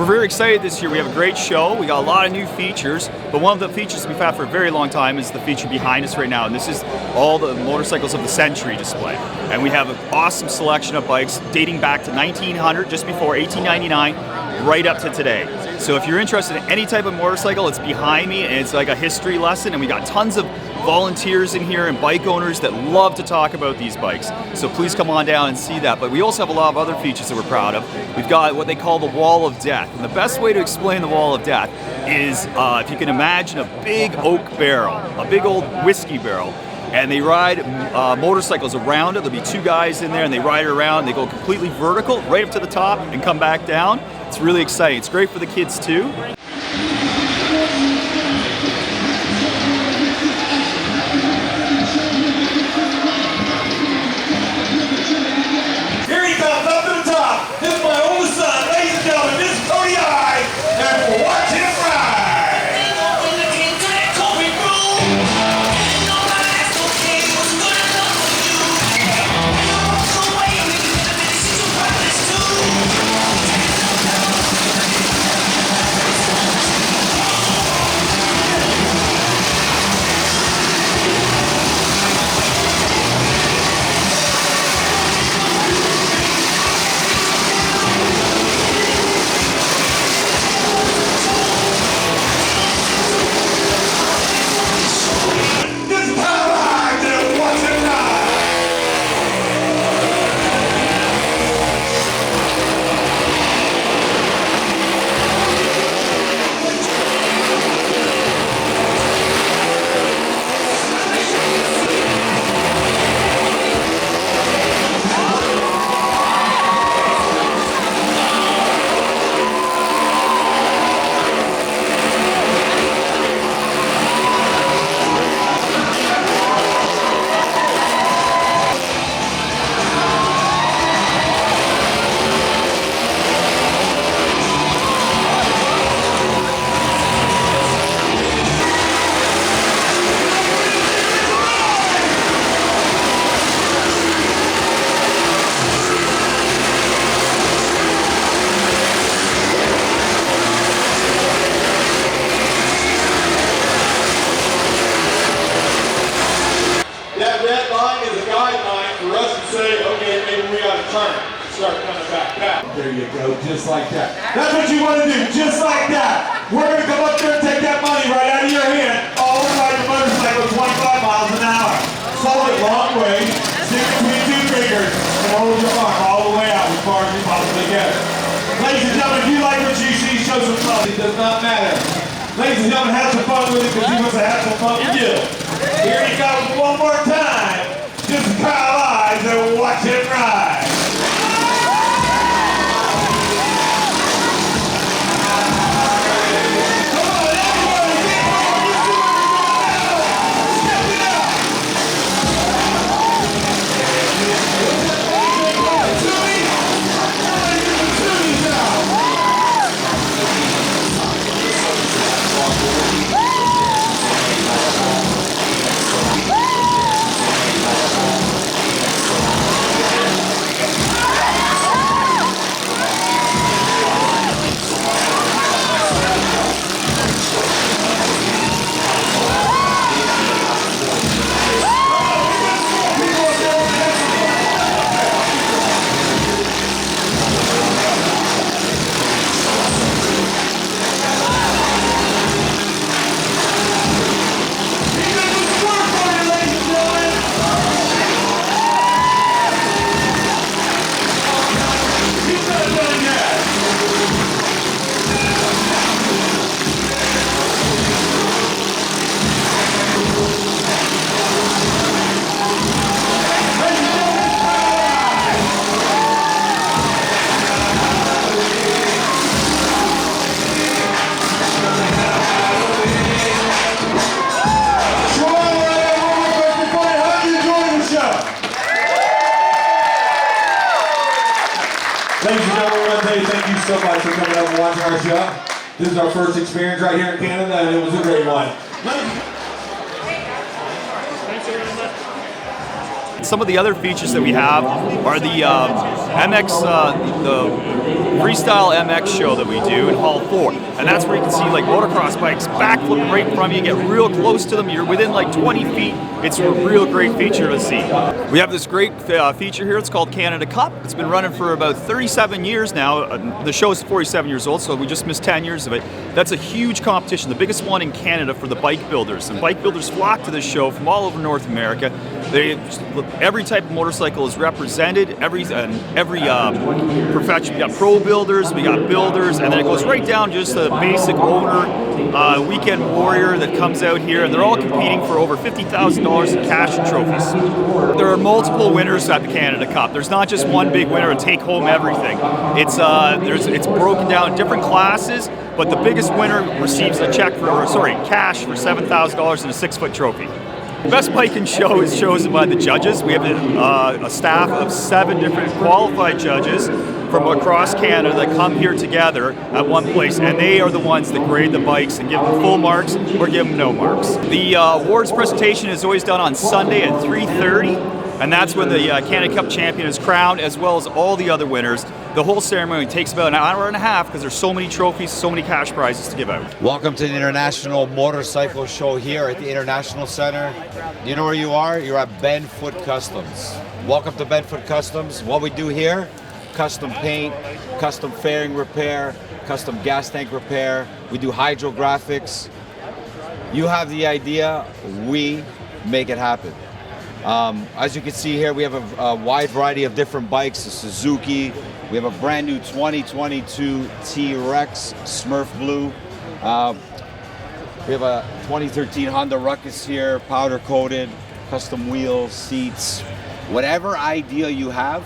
very excited this year. We have a great show. We got a lot of new features, but one of the features we've had for a very long time is the feature behind us right now, and this is all the motorcycles of the century display. And we have an awesome selection of bikes dating back to 1900, just before 1899, right up to today. So if you're interested in any type of motorcycle, it's behind me, and it's like a history lesson, and we got tons of volunteers in here and bike owners that love to talk about these bikes. So please come on down and see that. But we also have a lot of other features that we're proud of. We've got what they call the Wall of Death. And the best way to explain the Wall of Death is if you can imagine a big oak barrel, a big old whiskey barrel, and they ride motorcycles around it. There'll be two guys in there and they ride it around. They go completely vertical right up to the top and come back down. It's really exciting. It's great for the kids too. There you go, just like that. That's what you want to do, just like that. We're going to come up there and take that money right out of your hand. All we're riding a motorcycle 25 miles an hour. Slow it long way, stick between two fingers, and hold your arm all the way out as far as you possibly get. Ladies and gentlemen, if you like what you see, show some love. It does not matter. Ladies and gentlemen, have some fun with it because he wants to have some fun with you. Here he goes one more time. Just pile eyes and watch him ride. Ladies and gentlemen, I want to say thank you so much for coming out and watching our show. This is our first experience right here in Canada, and it was a great one. Some of the other features that we have are the the freestyle MX show that we do in Hall 4. And that's where you can see like motocross bikes backflip right from you, get real close to them. You're within like 20 feet. It's a real great feature to see. We have this great feature here. It's called Canada Cup. It's been running for about 37 years now. The show is 47 years old, so we just missed 10 years of it. That's a huge competition, the biggest one in Canada for the bike builders. And bike builders flock to this show from all over North America. Every type of motorcycle is represented, every profession. We got pro builders, we got builders, and then it goes right down just the basic owner, weekend warrior that comes out here, and they're all competing for over $50,000 in cash and trophies. There are multiple winners at the Canada Cup. There's not just one big winner and take home everything. It's broken down in different classes, but the biggest winner receives a cash for $7,000 and a 6-foot trophy. The best bike in show is chosen by the judges. We have a staff of 7 different qualified judges from across Canada that come here together at one place, and they are the ones that grade the bikes and give them full marks or give them no marks. The awards presentation is always done on Sunday at 3:30, and that's when the Canada Cup champion is crowned, as well as all the other winners. The whole ceremony takes about an hour and a half because there's so many trophies, so many cash prizes to give out. Welcome to the International Motorcycle Show here at the International Center. You know where you are? You're at Benfoot Customs. Welcome to Benfoot Customs. What we do here, custom paint, custom fairing repair, custom gas tank repair. We do hydrographics. You have the idea, we make it happen. As you can see here, we have a wide variety of different bikes, a Suzuki. We have a brand new 2022 T-Rex Smurf Blue. We have a 2013 Honda Ruckus here, powder coated, custom wheels, seats. Whatever idea you have,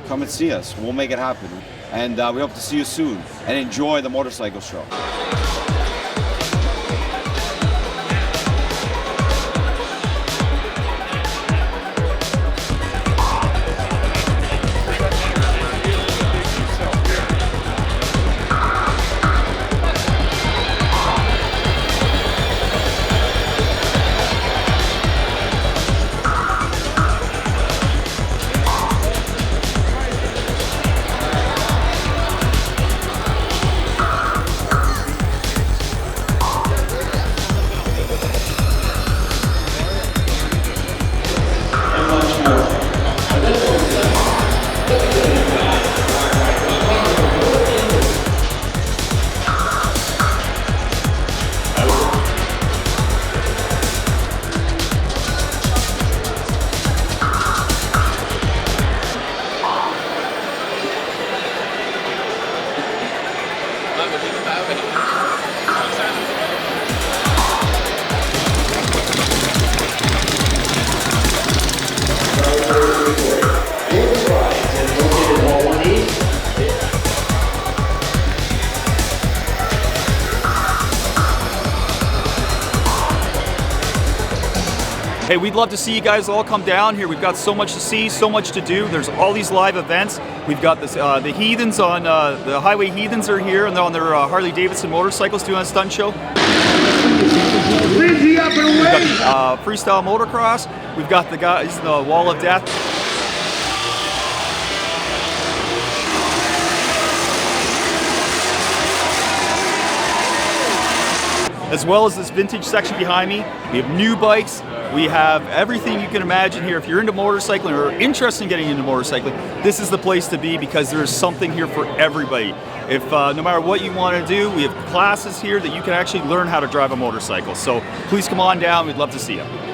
come and see us. We'll make it happen. And we hope to see you soon. And enjoy the motorcycle show. Hey, we'd love to see you guys all come down here. We've got so much to see, so much to do. There's all these live events. We've got this, the Heathens on, the Highway Heathens are here, and they're on their Harley-Davidson motorcycles doing a stunt show. We've got freestyle motocross. We've got the guys, the Wall of Death. As well as this vintage section behind me. We have new bikes. We have everything you can imagine here. If you're into motorcycling or interested in getting into motorcycling, this is the place to be because there is something here for everybody. If no matter what you want to do, we have classes here that you can actually learn how to drive a motorcycle. So please come on down. We'd love to see you.